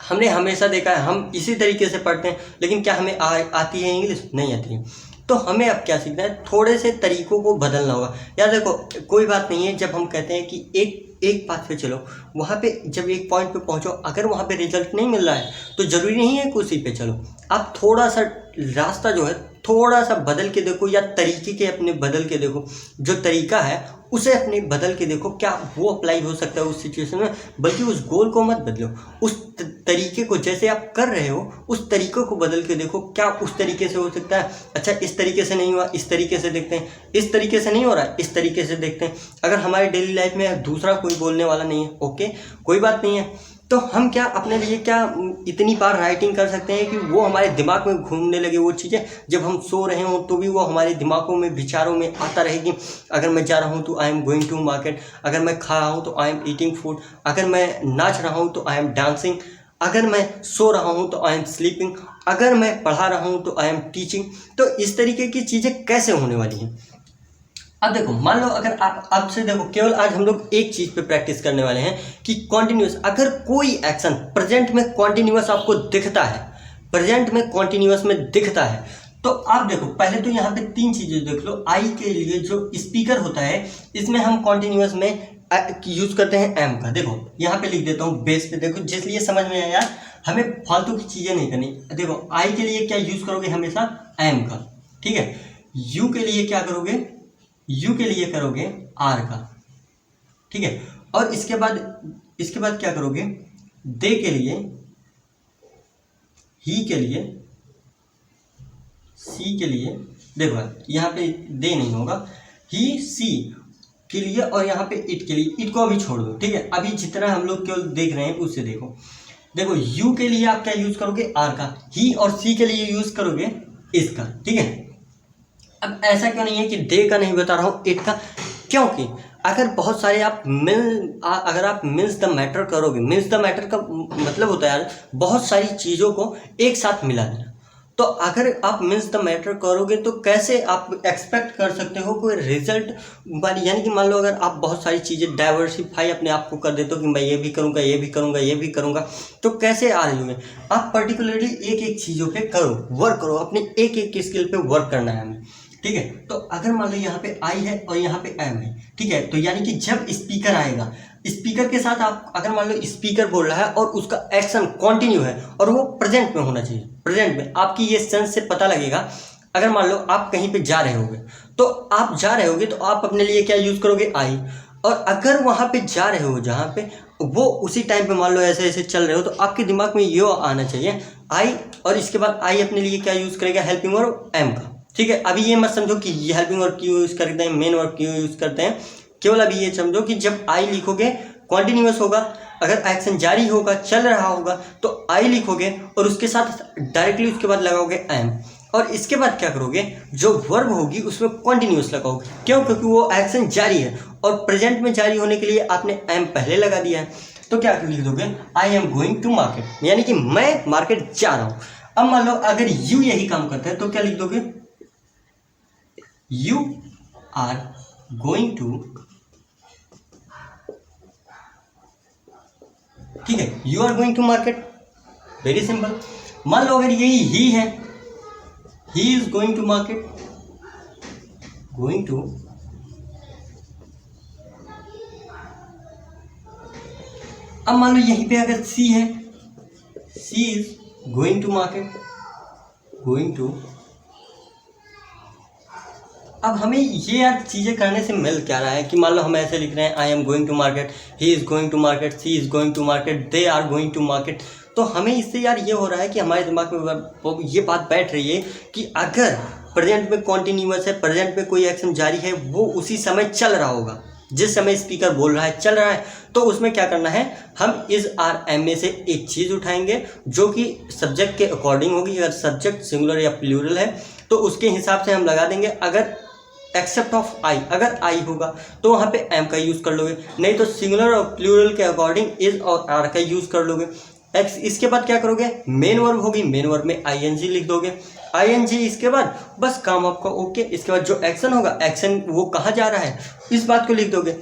हमने हमेशा देखा है, हम इसी तरीके से पढ़ते हैं, लेकिन क्या हमें आती है इंग्लिश? नहीं आती है। तो हमें अब क्या सीखना है, थोड़े से तरीकों को बदलना होगा। यार देखो कोई बात नहीं है, जब हम कहते हैं कि एक पाथ पे चलो, वहाँ पे जब एक पॉइंट पे पहुँचो, अगर वहाँ पे रिजल्ट नहीं मिल रहा है तो ज़रूरी नहीं है कि उसी पे चलो, आप थोड़ा सा रास्ता जो है थोड़ा सा बदल के देखो, या तरीके के अपने बदल के देखो, जो तरीका है उसे अपने बदल के देखो, क्या वो अप्लाई हो सकता है उस सिचुएशन में। बल्कि उस गोल को मत बदलो, उस तरीके को जैसे आप कर रहे हो उस तरीके को बदल के देखो, क्या उस तरीके से हो सकता है। अच्छा इस तरीके से नहीं हुआ, इस तरीके से देखते हैं, इस तरीके से नहीं हो रहा है, इस तरीके से देखते हैं। अगर हमारे डेली लाइफ में दूसरा कोई बोलने वाला नहीं है, ओके कोई बात नहीं है, तो हम क्या अपने लिए क्या इतनी बार राइटिंग कर सकते हैं कि वो हमारे दिमाग में घूमने लगे वो चीज़ें, जब हम सो रहे हों तो भी वो हमारे दिमागों में विचारों में आता रहेगी। अगर मैं जा रहा हूँ तो I am going to market, अगर मैं खा रहा हूँ तो आई एम ईटिंग फूड, अगर मैं नाच रहा हूँ तो आई एम डांसिंग, अगर मैं सो रहा हूँ तो आई एम स्लीपिंग, अगर मैं पढ़ा रहा हूँ तो आई एम टीचिंग। तो इस तरीके की चीज़ें कैसे होने वाली हैं। अब देखो मान लो अगर आप अब से देखो, केवल आज हम लोग एक चीज़ पे प्रैक्टिस करने वाले हैं कि कॉन्टिन्यूस, अगर कोई एक्शन प्रेजेंट में कॉन्टिन्यूस आपको दिखता है, प्रेजेंट में कॉन्टिन्यूस में दिखता है, तो आप देखो पहले तो यहाँ पे 3 चीज़ें देख लो। आई के लिए जो स्पीकर होता है इसमें हम कॉन्टिन्यूस में यूज़ करते हैं एम का। देखो यहाँ पे लिख देता हूँ बेस पे, देखो जिसलिए समझ में आया, हमें फालतू की चीज़ें नहीं करनी। देखो आई के लिए क्या यूज़ करोगे, हमेशा एम का, ठीक है। यू के लिए क्या करोगे, यू के लिए करोगे आर का, ठीक है। और इसके बाद क्या करोगे, दे के लिए, ही के लिए, सी के लिए। देखो यहाँ पे दे नहीं होगा, ही सी के लिए, और यहाँ पे इट के लिए, इट को अभी छोड़ दो, ठीक है। अभी जितना हम लोग केवल देख रहे हैं उससे देखो। देखो यू के लिए आप क्या यूज करोगे, आर का, ही और सी के लिए यूज करोगे इसका, ठीक है। अब ऐसा क्यों नहीं है कि दे का नहीं बता रहा हूँ, इट का, क्योंकि अगर बहुत सारे आप अगर आप मीन्स द मैटर करोगे, मीन्स द मैटर का मतलब होता है यार बहुत सारी चीज़ों को एक साथ मिला देना। तो अगर आप मीन्स द मैटर करोगे तो कैसे आप एक्सपेक्ट कर सकते हो कोई रिजल्ट वाली, यानी कि मान लो अगर आप बहुत सारी चीज़ें डाइवर्सिफाई अपने आप को कर देते हो कि मैं ये भी करूँगा, ये भी करूँगा, ये भी करूँगा, तो कैसे आ रही होंगे। आप पर्टिकुलरली एक एक चीज़ों पे करो, वर्क करो, अपने एक एक स्किल पे वर्क करना है हमें, ठीक है। तो अगर मान लो यहाँ पे आई है और यहाँ पे एम है, ठीक है, तो यानी कि जब स्पीकर आएगा, स्पीकर के साथ आप अगर मान लो स्पीकर बोल रहा है और उसका एक्शन कंटिन्यू है और वो प्रेजेंट में होना चाहिए, प्रेजेंट में, आपकी ये सेंस से पता लगेगा। अगर मान लो आप कहीं पे जा रहे होगे, तो आप जा रहे होगे तो आप अपने लिए क्या यूज़ करोगे, आई। और अगर वहाँ पे जा रहे हो जहाँ पे वो उसी टाइम पे मान लो ऐसे ऐसे चल रहे हो, तो आपके दिमाग में ये आना चाहिए आई, और इसके बाद आई अपने लिए क्या यूज़ करेगा, हेल्पिंग और एम का, ठीक है। अभी ये मत समझो कि ये हेल्पिंग वर्ब क्यों यूज़ करते हैं, मेन वर्ब क्यों यूज़ करते हैं, केवल अभी ये समझो कि जब आई लिखोगे कॉन्टिन्यूस होगा, अगर एक्शन जारी होगा, चल रहा होगा, तो आई लिखोगे और उसके साथ डायरेक्टली उसके बाद लगाओगे एम। और इसके बाद क्या करोगे, जो वर्ब होगी उसमें कॉन्टिन्यूस लगाओगे। क्यों? क्योंकि वो एक्शन जारी है और प्रेजेंट में जारी होने के लिए आपने एम पहले लगा दिया है। तो क्या लिख दोगे, I am going to market, यानी कि मैं मार्केट जा रहा हूँ। अब मान लो अगर यू यही काम करते हैं तो क्या लिख दोगे, यू आर गोइंग टू, ठीक है, you are going to market, very simple. मान लो अगर यही ही है, he is going to market, going to, अब मान लो यहीं पे अगर सी है, she is going to market, going to. अब हमें ये यार चीज़ें करने से मिल क्या रहा है कि मान लो हम ऐसे लिख रहे हैं, I am going to market, he is going to market, she is going to market, they are going to market. तो हमें इससे यार ये हो रहा है कि हमारे दिमाग में ये बात बैठ रही है कि अगर प्रेजेंट में कॉन्टिन्यूअस है, प्रेजेंट में कोई एक्शन जारी है, वो उसी समय चल रहा होगा जिस समय स्पीकर बोल रहा है, चल रहा है, तो उसमें क्या करना है, हम इस आर एम में से एक चीज़ उठाएंगे जो कि सब्जेक्ट के अकॉर्डिंग होगी। अगर सब्जेक्ट सिंगुलर या प्लूरल है तो उसके हिसाब से हम लगा देंगे। अगर एक्सेप्ट ऑफ आई, अगर आई होगा तो वहाँ पे एम का यूज़ कर लोगे, नहीं तो सिंगुलर और प्लूरल के अकॉर्डिंग इज और आर का यूज़ कर लोगे। एक्स इसके बाद क्या करोगे, मेन वर्ब होगी, मेन वर्ब में आई एन जी लिख दोगे, आई एन जी इसके बाद बस काम आपका ओके। इसके बाद जो एक्शन होगा, एक्शन वो कहाँ जा रहा है इस बात को लिख दोगे,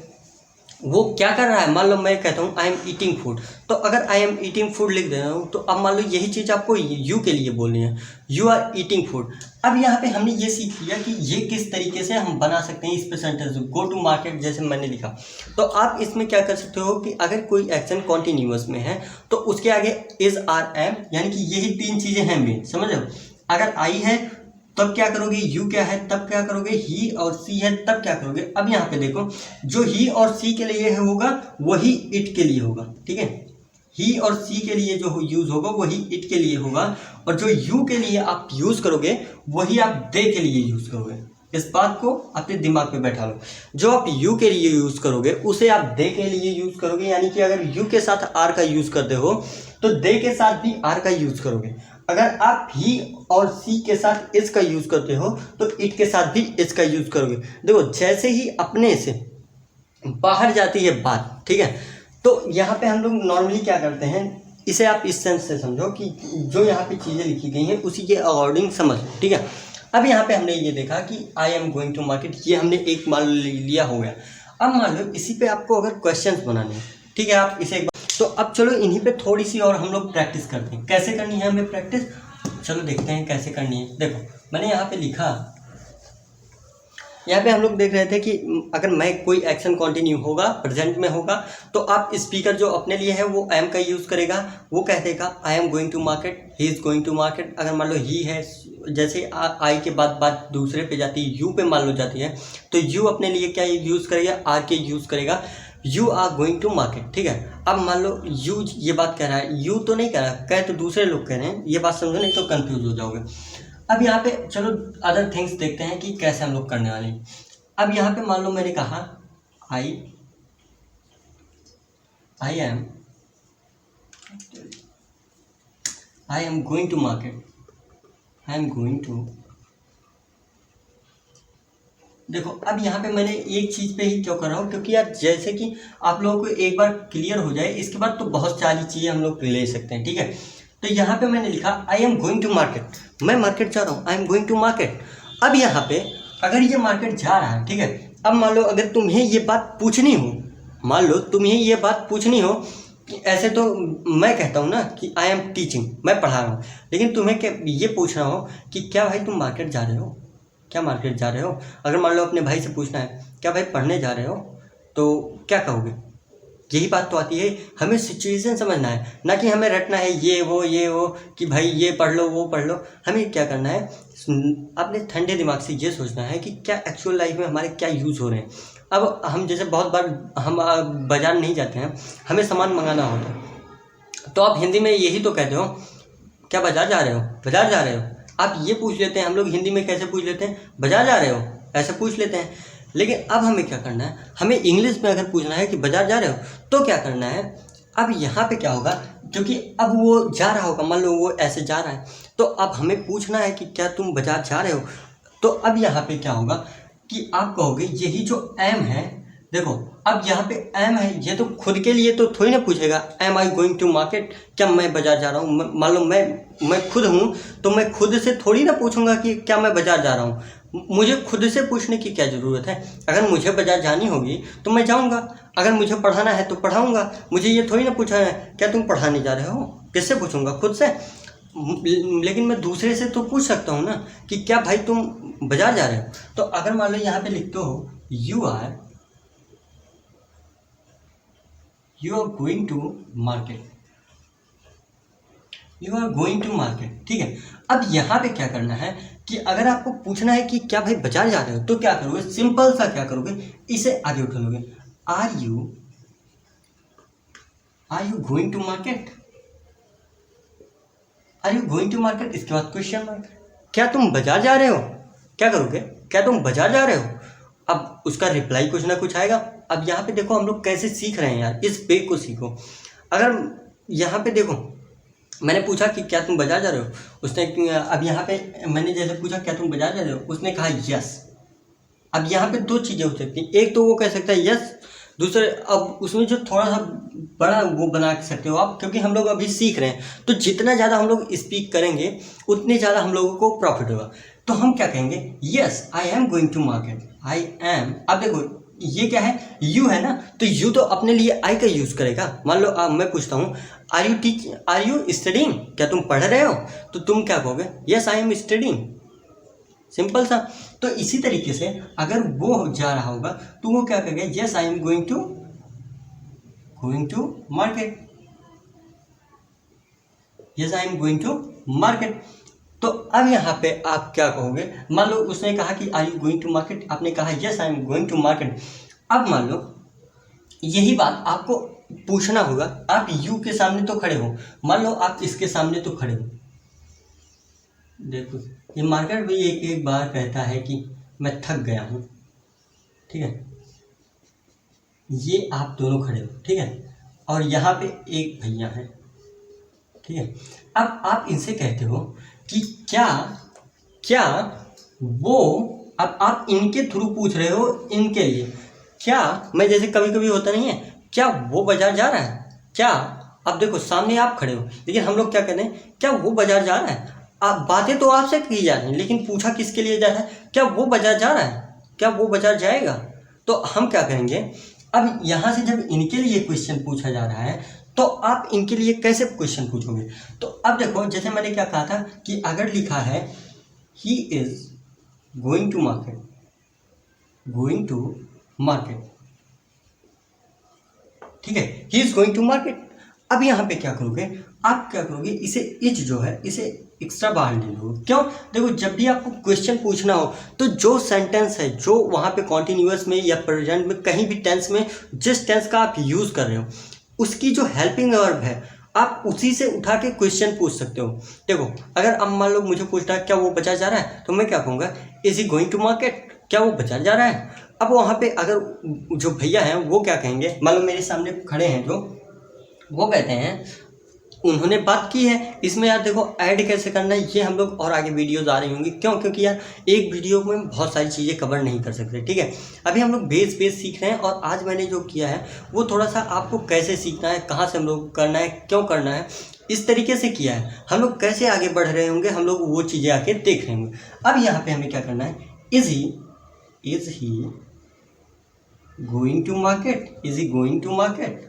वो क्या कर रहा है। मान लो मैं कहता हूँ आई एम ईटिंग फूड, तो अगर आई एम ईटिंग फूड लिख दे रहा हूँ तो अब मान लो यही चीज़ आपको यू के लिए बोलनी है, यू आर ईटिंग फूड। अब यहाँ पे हमने ये सीख लिया कि ये किस तरीके से हम बना सकते हैं इस पे सेंटेंस, गो टू मार्केट जैसे मैंने लिखा। तो आप इसमें क्या कर सकते हो कि अगर कोई एक्शन कॉन्टिन्यूअस में है तो उसके आगे इज आर एम, यानी कि यही तीन चीज़ें हैं मेन, समझ लो। अगर आई है तब क्या करोगे, यू क्या है तब क्या करोगे, ही और सी है तब क्या करोगे। अब यहाँ पे देखो, जो ही और सी के लिए होगा वही इट के लिए होगा, ठीक है। ही और सी के लिए जो यूज़ होगा वही इट के लिए होगा, और जो यू के लिए आप यूज़ करोगे वही आप दे के लिए यूज़ करोगे। इस बात को अपने दिमाग में बैठा लो, जो आप यू के लिए यूज़ करोगे उसे आप दे के लिए यूज़ करोगे। यानी कि अगर यू के साथ आर का यूज़ करते हो तो दे के साथ भी आर का यूज़ करोगे। अगर आप ही और सी के साथ इस का यूज़ करते हो तो इट के साथ भी इसका यूज़ करोगे। देखो जैसे ही अपने से बाहर जाती है बात, ठीक है, तो यहाँ पे हम लोग नॉर्मली क्या करते हैं, इसे आप इस सेंस से समझो कि जो यहाँ पे चीज़ें लिखी गई हैं उसी के अकॉर्डिंग समझ, ठीक है। अब यहाँ पे हमने ये देखा कि I am going to market, ये हमने एक मान लिया हो गया। अब मान लो इसी पे आपको अगर क्वेश्चंस बनाने हैं, ठीक है, आप इसे एक बार, तो अब चलो इन्हीं पे थोड़ी सी और हम लोग प्रैक्टिस करते हैं। कैसे करनी है हमें प्रैक्टिस, चलो देखते हैं कैसे करनी है। देखो मैंने यहाँ पे लिखा, यहाँ पे हम लोग देख रहे थे कि अगर मैं कोई एक्शन कंटिन्यू होगा, प्रेजेंट में होगा, तो आप स्पीकर जो अपने लिए है वो एम का यूज़ करेगा, वो कह देगा I am going to market, he is going to market. अगर मान लो ही है, जैसे आई के बाद बात दूसरे पे जाती है, यू पे मान लो जाती है, तो यू अपने लिए क्या यूज़ करेगा, आर के यूज़ करेगा, you are going to market, ठीक है। अब मान लो यू ये बात कह रहा है, यू तो नहीं कह रहा, कह तो दूसरे लोग कह रहे हैं, ये बात समझो नहीं तो कंफ्यूज हो जाओगे। अब यहाँ पे चलो अदर थिंग्स देखते हैं कि कैसे हम लोग करने वाले हैं। अब यहाँ पे मान लो मैंने कहा I am going to market, I am going to. देखो अब यहाँ पे मैंने एक चीज़ पे ही क्यों कर रहा हूँ, क्योंकि यार जैसे कि आप लोगों को एक बार क्लियर हो जाए, इसके बाद तो बहुत सारी चीज़ें हम लोग ले सकते हैं, ठीक है। तो यहाँ पे मैंने लिखा I am going to market, मैं मार्केट जा रहा हूँ, I am going to market. अब यहाँ पे अगर ये मार्केट जा रहा है, ठीक है, अब मान लो अगर तुम्हें ये बात पूछनी हो, मान लो तुम्हें ये बात पूछनी हो कि ऐसे तो मैं कहता हूँ ना कि आई एम टीचिंग, मैं पढ़ा रहा हूँ, लेकिन तुम्हें क्या ये पूछना हो कि क्या भाई तुम मार्केट जा रहे हो, क्या मार्केट जा रहे हो। अगर मान लो अपने भाई से पूछना है क्या भाई पढ़ने जा रहे हो, तो क्या कहोगे। यही बात तो आती है, हमें सिचुएशन समझना है, ना कि हमें रटना है ये वो कि भाई ये पढ़ लो वो पढ़ लो। हमें क्या करना है, अपने ठंडे दिमाग से ये सोचना है कि क्या एक्चुअल लाइफ में हमारे क्या यूज़ हो रहे हैं। अब हम जैसे बहुत बार हम बाज़ार नहीं जाते हैं, हमें सामान मंगाना होता है, तो आप हिंदी में यही तो कहते हो, क्या बाज़ार जा रहे हो, बाज़ार जा रहे हो। आप ये पूछ लेते हैं, हम लोग हिंदी में कैसे पूछ लेते हैं, बाज़ार जा रहे हो, ऐसे पूछ लेते हैं। लेकिन अब हमें क्या करना है, हमें इंग्लिश में अगर पूछना है कि बाज़ार जा रहे हो तो क्या करना है। अब यहाँ पे क्या होगा, क्योंकि अब वो जा रहा होगा, मान लो वो ऐसे जा रहा है, तो अब हमें पूछना है कि क्या तुम बाजार जा रहे हो। तो अब यहाँ पे क्या होगा कि आप कहोगे यही जो एम है, देखो अब यहाँ पे एम है, ये तो खुद के लिए तो थोड़ी ना पूछेगा am I going to market, क्या मैं बाजार जा रहा हूँ। मान लो मैं खुद हूँ, तो मैं खुद से थोड़ी ना पूछूंगा कि क्या मैं बाजार जा रहा हूँ। मुझे खुद से पूछने की क्या ज़रूरत है। अगर मुझे बाजार जानी होगी तो मैं जाऊँगा, अगर मुझे पढ़ाना है तो पढ़ाऊँगा। मुझे ये थोड़ी ना पूछा है क्या तुम पढ़ाने जा रहे हो, किससे पूछूंगा, खुद से। लेकिन मैं दूसरे से तो पूछ सकता हूँ ना कि क्या भाई तुम बाजार जा रहे हो। तो अगर मान लो यहाँ पे लिखते हो you are going to market, you are going to market, ठीक है। अब यहाँ पे क्या करना है कि अगर आपको पूछना है कि क्या भाई बाजार जा रहे हो, तो क्या करोगे, सिंपल सा क्या करोगे, इसे आगे उठा लोगे, are you going to market, are you going to market, इसके बाद क्वेश्चन मार्क, क्या तुम बाजार जा रहे हो। क्या करोगे, क्या तुम बाजार जा रहे हो। अब उसका रिप्लाई कुछ ना कुछ आएगा। अब यहाँ पे देखो हम लोग कैसे सीख रहे हैं यार, इस पे को सीखो। अगर यहाँ पे देखो मैंने पूछा कि क्या तुम बाजार जा रहे हो, उसने, अब यहाँ पे मैंने जैसे पूछा क्या तुम बाजार जा रहे हो, उसने कहा यस। अब यहाँ पे दो चीज़ें हो सकती हैं, एक तो वो कह सकता है यस, दूसरे अब उसमें जो थोड़ा सा बड़ा वो बना सकते हो आप, क्योंकि हम लोग अभी सीख रहे हैं, तो जितना ज़्यादा हम लोग स्पीक करेंगे उतने ज़्यादा हम लोगों को प्रॉफिट होगा। तो हम क्या कहेंगे, yes I am going to market, I am. अब देखो ये क्या है, यू है ना, तो यू तो अपने लिए आई का यूज़ करेगा। मान लो मैं पूछता हूँ आर यू स्टडिंग, क्या तुम पढ़ रहे हो, तो तुम क्या कहोगे, yes I am studying, simple सा। तो इसी तरीके से अगर वो जा रहा होगा तो वो क्या कहेगा, yes I am going to market, yes I am going to market. तो अब यहाँ पे आप क्या कहोगे, मान लो उसने कहा कि are you going to market, आपने कहा yes I am going to market. अब मान लो यही बात आपको पूछना होगा, आप यू के सामने तो खड़े हो, मान लो आप इसके सामने तो खड़े हो, देखो ये मार्केट भी एक बार कहता है कि मैं थक गया हूँ, ठीक है। ये आप दोनों खड़े हो, ठीक है, और यहाँ पे एक भैया है, ठीक है। अब आप इनसे कहते हो कि क्या वो, अब आप इनके थ्रू पूछ रहे हो इनके लिए, क्या मैं जैसे कभी कभी होता नहीं है, क्या वो बाजार जा रहा है, क्या। अब देखो सामने आप खड़े हो, लेकिन हम लोग क्या कहते हैं, क्या वो बाजार जा रहा है। आप बातें तो आपसे की जा रही हैं, लेकिन पूछा किसके लिए जा रहा है, क्या वो बाजार जा रहा है, क्या वो बाजार जाएगा। तो हम क्या करेंगे, अब यहाँ से जब इनके लिए क्वेश्चन पूछा जा रहा है तो आप इनके लिए कैसे क्वेश्चन पूछोगे। तो अब देखो जैसे मैंने क्या कहा था कि अगर लिखा है he is going to market, ठीक है, he is going to market. अब यहाँ पे क्या करोगे, आप क्या करोगे, इसे इज जो है इसे एक्स्ट्रा बाहर ले लो। क्यों, देखो जब भी आपको क्वेश्चन पूछना हो तो जो सेंटेंस है, जो वहाँ पे कॉन्टिन्यूअस में या प्रेजेंट में कहीं भी टेंस में जिस टेंस का आप यूज़ कर रहे हो उसकी जो हेल्पिंग वर्ब है आप उसी से उठा के क्वेश्चन पूछ सकते हो। देखो अगर अब मान लो मुझे पूछना है क्या वो बाजार जा रहा है, तो मैं क्या कहूँगा, is he going to market, क्या वो बाजार जा रहा है। अब वहाँ पे अगर जो भैया हैं वो क्या कहेंगे, मान लो मेरे सामने खड़े हैं जो, वो कहते हैं उन्होंने बात की है। इसमें यार देखो ऐड कैसे करना है ये हम लोग और आगे वीडियोज़ आ रही होंगी, क्यों, क्योंकि यार एक वीडियो में बहुत सारी चीज़ें कवर नहीं कर सकते, ठीक है। अभी हम लोग बेस सीख रहे हैं, और आज मैंने जो किया है वो थोड़ा सा आपको कैसे सीखना है, कहाँ से हम लोग करना है, क्यों करना है, इस तरीके से किया है। हम लोग कैसे आगे बढ़ रहे होंगे हम लोग वो चीज़ें आके देख रहे होंगे। अब यहाँ पर हमें क्या करना है, is he going to market, is he going to market.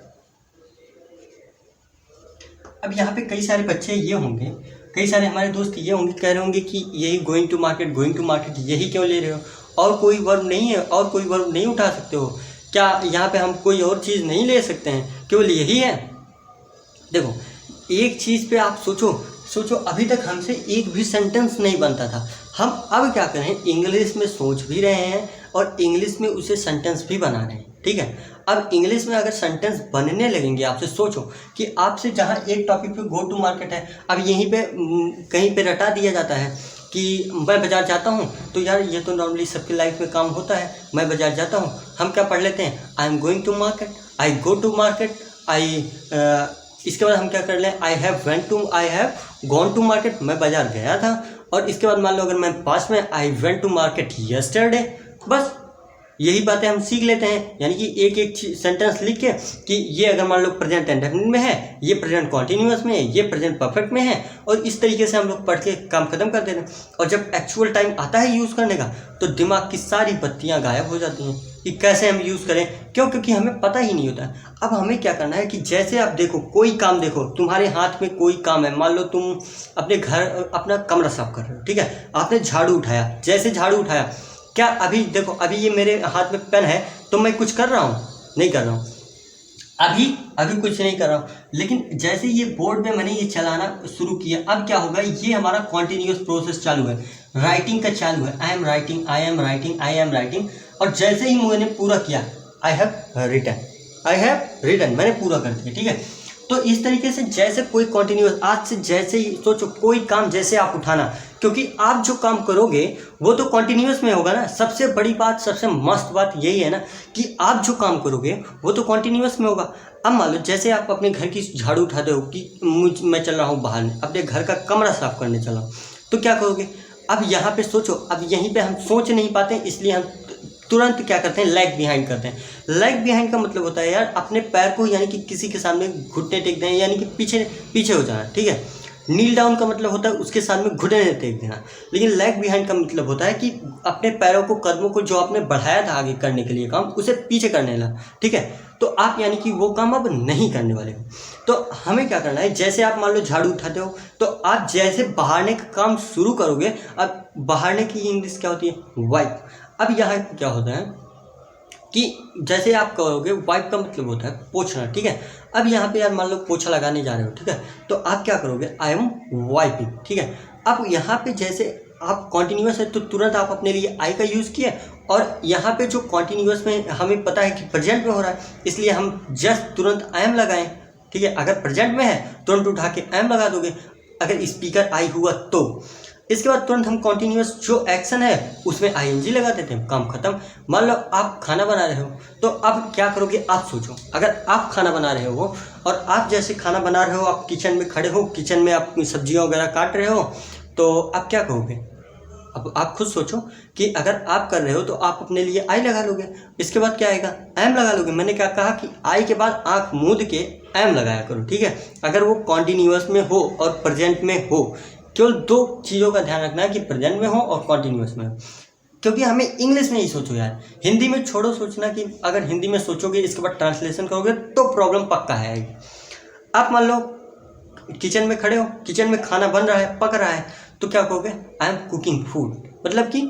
अब यहाँ पे कई सारे बच्चे ये होंगे, कई सारे हमारे दोस्त ये होंगे, कह रहे होंगे कि यही गोइंग टू मार्केट यही क्यों ले रहे हो, और कोई वर्ब नहीं है, और कोई वर्ब नहीं उठा सकते हो क्या, यहाँ पे हम कोई और चीज़ नहीं ले सकते हैं, केवल यही है। देखो एक चीज़ पे आप सोचो अभी तक हमसे एक भी सेंटेंस नहीं बनता था, हम अब क्या करें, इंग्लिश में सोच भी रहे हैं और इंग्लिश में उसे सेंटेंस भी बना रहे हैं, ठीक है। अब इंग्लिश में अगर सेंटेंस बनने लगेंगे, आपसे सोचो कि आपसे जहाँ एक टॉपिक पे गो टू मार्केट है, अब यहीं पे कहीं पे रटा दिया जाता है कि मैं बाज़ार जाता हूँ, तो यार ये तो नॉर्मली सबकी लाइफ में काम होता है, मैं बाज़ार जाता हूँ। हम क्या पढ़ लेते हैं, I am going to market, I go to market, I इसके बाद हम क्या कर लें, I have gone to market, मैं बाजार गया था। और इसके बाद मान लो अगर मैं पास्ट में, I went to market yesterday. बस यही बातें हम सीख लेते हैं, यानी कि एक एक सेंटेंस लिख के कि ये अगर मान लो प्रेजेंट इंडेफिनिट में है, ये प्रेजेंट कॉन्टिन्यूअस में है, ये प्रेजेंट परफेक्ट में है, और इस तरीके से हम लोग पढ़ के काम खत्म कर देते हैं। और जब एक्चुअल टाइम आता है यूज़ करने का तो दिमाग की सारी बत्तियां गायब हो जाती हैं कि कैसे हम यूज़ करें। क्यों? क्योंकि हमें पता ही नहीं होता। अब हमें क्या करना है कि जैसे आप देखो, कोई काम देखो, तुम्हारे हाथ में कोई काम है, मान लो तुम अपने घर अपना कमरा साफ कर रहे हो, ठीक है, आपने झाड़ू उठाया, जैसे झाड़ू उठाया, क्या अभी देखो, अभी ये मेरे हाथ में पेन है तो मैं कुछ कर रहा हूँ? नहीं कर रहा हूँ, अभी कुछ नहीं कर रहा हूँ। लेकिन जैसे ये बोर्ड में मैंने ये चलाना शुरू किया, अब क्या होगा, ये हमारा कॉन्टिन्यूस प्रोसेस चालू है, राइटिंग का चालू है, आई एम राइटिंग। और जैसे ही मैंने पूरा किया, आई हैव रिटन, मैंने पूरा कर दिया, ठीक है। तो इस तरीके से जैसे कोई कॉन्टिन्यूस, आज से जैसे ही सोचो कोई काम जैसे आप उठाना, क्योंकि आप जो काम करोगे वो तो कॉन्टिन्यूस में होगा ना। सबसे बड़ी बात, सबसे मस्त बात यही है ना कि आप जो काम करोगे वो तो कॉन्टिन्यूस में होगा। अब मान लो जैसे आप अपने घर की झाड़ू उठाते हो कि मैं चल रहा हूँ बाहर में, अपने घर का कमरा साफ करने चला हूँ, तो क्या करोगे? अब यहाँ पे सोचो, अब यहीं पे हम सोच नहीं पाते, इसलिए हम तुरंत क्या करते हैं, लैग बिहाइंड करते हैं। लैग बिहाइंड का मतलब होता है यार अपने पैर को यानी कि किसी के सामने घुटने टेक दें, यानी कि पीछे हो जाना, ठीक है। नील डाउन का मतलब होता है उसके सामने घुटने टेक देना। लेकिन लैग बिहाइंड का मतलब होता है कि अपने पैरों को, कदमों को जो आपने बढ़ाया था आगे करने के लिए काम, उसे पीछे करने लगा, ठीक है। तो आप यानी कि वो काम अब नहीं करने वाले हो। तो हमें क्या करना है, जैसे आप मान लो झाड़ू उठाते हो तो आप जैसे बहारने का काम शुरू करोगे, अब बहारने की इंग्लिश क्या होती है, वाइप। अब यहाँ क्या होता है कि जैसे आप कहोगे, वाइप का मतलब होता है पोंछना, ठीक है। अब यहाँ पे यार मान लो पोछा लगाने जा रहे हो, ठीक है, तो आप क्या करोगे, आई एम वाइपिंग, ठीक है। अब यहाँ पे जैसे आप कॉन्टिन्यूस है तो तुरंत आप अपने लिए आई का यूज़ किए, और यहाँ पे जो कॉन्टिन्यूस में हमें पता है कि प्रेजेंट में हो रहा है, इसलिए हम जस्ट तुरंत आई एम लगाएं, ठीक है। अगर प्रेजेंट में है तुरंत उठा के आई एम लगा दोगे, अगर स्पीकर आई हुआ तो। इसके बाद तुरंत हम कॉन्टिन्यूस जो एक्शन है उसमें आईएनजी लगा देते हैं, काम खत्म। मान लो आप खाना बना रहे हो, तो अब क्या करोगे, आप सोचो, अगर आप खाना बना रहे हो और आप जैसे खाना बना रहे हो, आप किचन में खड़े हो, किचन में आप सब्जियां वगैरह काट रहे हो, तो आप क्या कहोगे? अब आप खुद सोचो कि अगर आप कर रहे हो तो आप अपने लिए आई लगा लोगे, इसके बाद क्या आएगा, एम लगा लोगे। मैंने क्या कहा कि आई के बाद आंख मूंद के एम लगाया करो, ठीक है, अगर वो कॉन्टिन्यूस में हो और प्रेजेंट में हो। केवल दो चीज़ों का ध्यान रखना है कि प्रेजेंट में हो और कॉन्टिन्यूस में हो, क्योंकि हमें इंग्लिश में ही सोचो यार, हिंदी में छोड़ो सोचना, कि अगर हिंदी में सोचोगे इसके बाद ट्रांसलेशन करोगे तो प्रॉब्लम पक्का है। आप मान लो किचन में खड़े हो, किचन में खाना बन रहा है, पक रहा है, तो क्या कहोगे, आई एम कुकिंग फूड, मतलब कि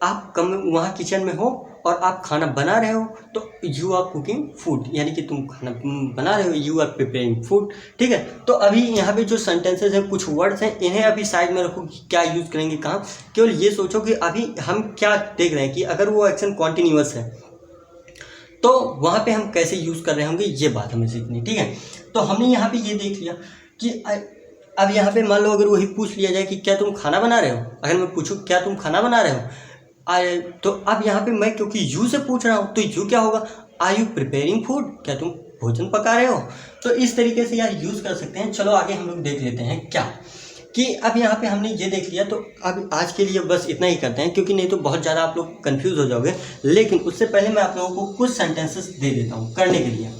आप वहाँ किचन में हो और आप खाना बना रहे हो, तो यू आर कुकिंग फूड, यानी कि तुम खाना बना रहे हो, यू आर प्रिपेयरिंग फूड, ठीक है। तो अभी यहाँ पे जो सेंटेंसेस हैं, कुछ वर्ड्स हैं, इन्हें अभी साइड में रखो कि क्या यूज़ करेंगे कहाँ। केवल ये सोचो कि अभी हम क्या देख रहे हैं कि अगर वो एक्शन कॉन्टिन्यूअस है तो वहाँ पे हम कैसे यूज़ कर रहे होंगे, ये बात हमें सीखनी, ठीक है। तो हमने यहाँ पे ये देख लिया कि अब यहाँ पे मान लो अगर वही पूछ लिया जाए कि क्या तुम खाना बना रहे हो, अगर मैं पूछूं क्या तुम खाना बना रहे हो, तो अब यहाँ पे मैं क्योंकि यू से पूछ रहा हूँ तो यू क्या होगा, आर यू प्रिपेयरिंग फूड, क्या तुम भोजन पका रहे हो। तो इस तरीके से यार यूज़ कर सकते हैं। चलो आगे हम लोग देख लेते हैं क्या, कि अब यहाँ पे हमने ये देख लिया, तो अब आज के लिए बस इतना ही करते हैं, क्योंकि नहीं तो बहुत ज़्यादा आप लोग कंफ्यूज हो जाओगे। लेकिन उससे पहले मैं आप लोगों को कुछ सेंटेंसेस दे देता हूँ करने के लिए।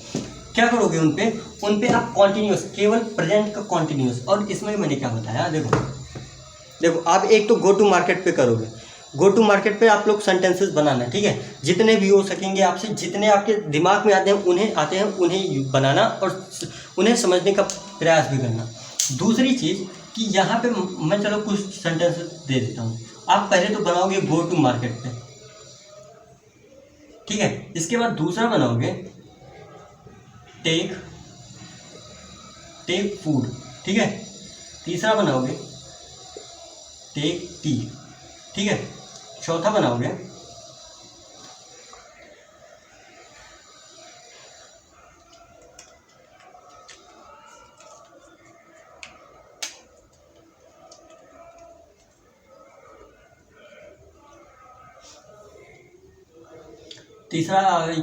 क्या करोगे, उन पे आप कॉन्टिन्यूस, केवल प्रेजेंट का कॉन्टिन्यूस। और इसमें मैंने क्या बताया, देखो आप एक तो गो टू मार्केट पे करोगे, गो टू मार्केट पे आप लोग सेंटेंसेस बनाना, ठीक है, जितने भी हो सकेंगे आपसे, जितने आपके दिमाग में आते हैं उन्हें बनाना और उन्हें समझने का प्रयास भी करना। दूसरी चीज़ कि यहाँ पे मैं चलो कुछ सेंटेंसेस दे देता हूँ, आप पहले तो बनाओगे गो टू मार्केट पे, ठीक है। इसके बाद दूसरा बनाओगे टेक फूड, ठीक है। तीसरा बनाओगे टेक टी, ठीक है। चौथा बनाओगे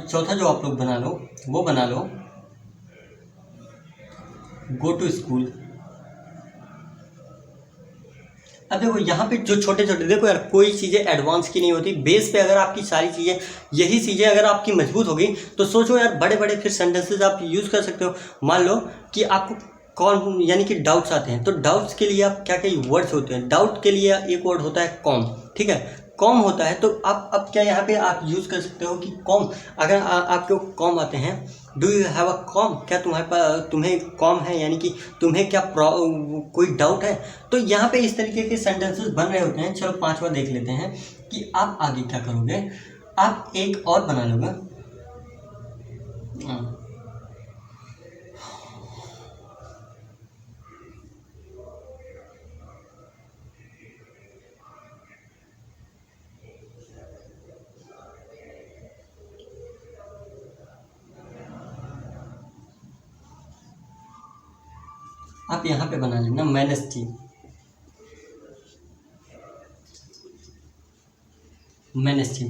चौथा जो आप लोग बना लो वो बना लो गो टू स्कूल। अब देखो यहाँ पे जो छोटे छोटे, देखो यार कोई चीज़ें एडवांस की नहीं होती, बेस पे अगर आपकी सारी चीज़ें, यही चीज़ें अगर आपकी मजबूत होगी तो सोचो यार बड़े बड़े फिर सेंटेंसेस आप यूज़ कर सकते हो। मान लो कि आपको कौन यानी कि डाउट्स आते हैं, तो डाउट्स के लिए आप क्या क्या वर्ड्स होते हैं। डाउट के लिए एक वर्ड होता है कॉम, ठीक है, कॉम होता है। तो आप अब क्या यहाँ पे आप यूज़ कर सकते हो कि कॉम, अगर आपके कॉम आते हैं, do you have a com, क्या तुम्हारे पास तुम्हें कॉम है, यानी कि तुम्हें क्या कोई डाउट है। तो यहाँ पे इस तरीके के सेंटेंसेस बन रहे होते हैं। चलो पांचवा देख लेते हैं कि आप आगे क्या करोगे। आप एक और बना लोगे, आप यहाँ पे बना लेना मैनेस्टी, मैनेस्टी।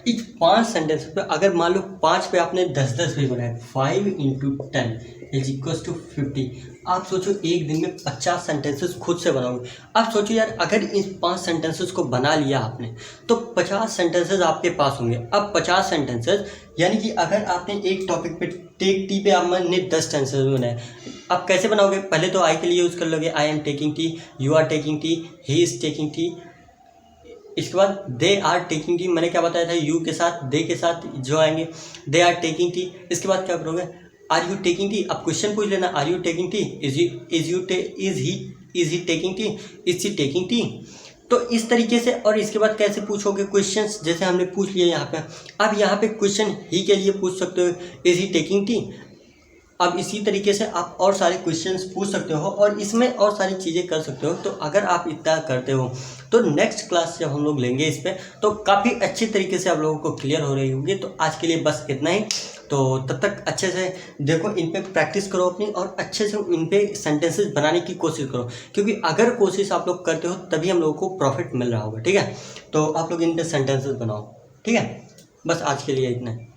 इस 5 सेंटेंस पे अगर मान लो 5 पे आपने 10-10 भी बनाया, 5 × 10 = 50। आप सोचो एक दिन में 50 सेंटेंसेस खुद से बनाओगे। आप सोचो यार अगर इन 5 सेंटेंसेस को बना लिया आपने तो 50 सेंटेंसेस आपके पास होंगे। अब 50 सेंटेंसेस यानी कि अगर आपने एक टॉपिक पे टेक टी पे आपने 10 सेंटेंसेस बनाए, आप कैसे बनाओगे। पहले तो आई के लिए यूज़ कर लोगे, I am taking tea, you are taking tea, he is taking tea. इसके बाद दे आर टेकिंग टी, मैंने क्या बताया था, यू के साथ दे के साथ जो आएंगे, दे आर टेकिंग टी। इसके बाद क्या करोगे, आर यू टेकिंग टी। अब क्वेश्चन पूछ लेना, are you taking tea, is he taking tea, is she taking tea. तो इस तरीके से। और इसके बाद कैसे पूछोगे क्वेश्चंस, जैसे हमने पूछ लिया यहाँ पे। अब यहाँ पे क्वेश्चन ही के लिए पूछ सकते हो, इज ही टेकिंग टी। अब इसी तरीके से आप और सारे क्वेश्चंस पूछ सकते हो और इसमें और सारी चीज़ें कर सकते हो। तो अगर आप इतना करते हो तो नेक्स्ट क्लास जब हम लोग लेंगे इस पर तो काफ़ी अच्छी तरीके से आप लोगों को क्लियर हो रही होगी। तो आज के लिए बस इतना ही। तो तब तक अच्छे से देखो, इन पे प्रैक्टिस करो अपनी और अच्छे से इन पे सेंटेंसेस बनाने की कोशिश करो, क्योंकि अगर कोशिश आप लोग करते हो तभी हम लोगों को प्रॉफिट मिल रहा होगा। ठीक है, तो आप लोग इन पे सेंटेंसेस बनाओ। ठीक है, बस आज के लिए इतना है।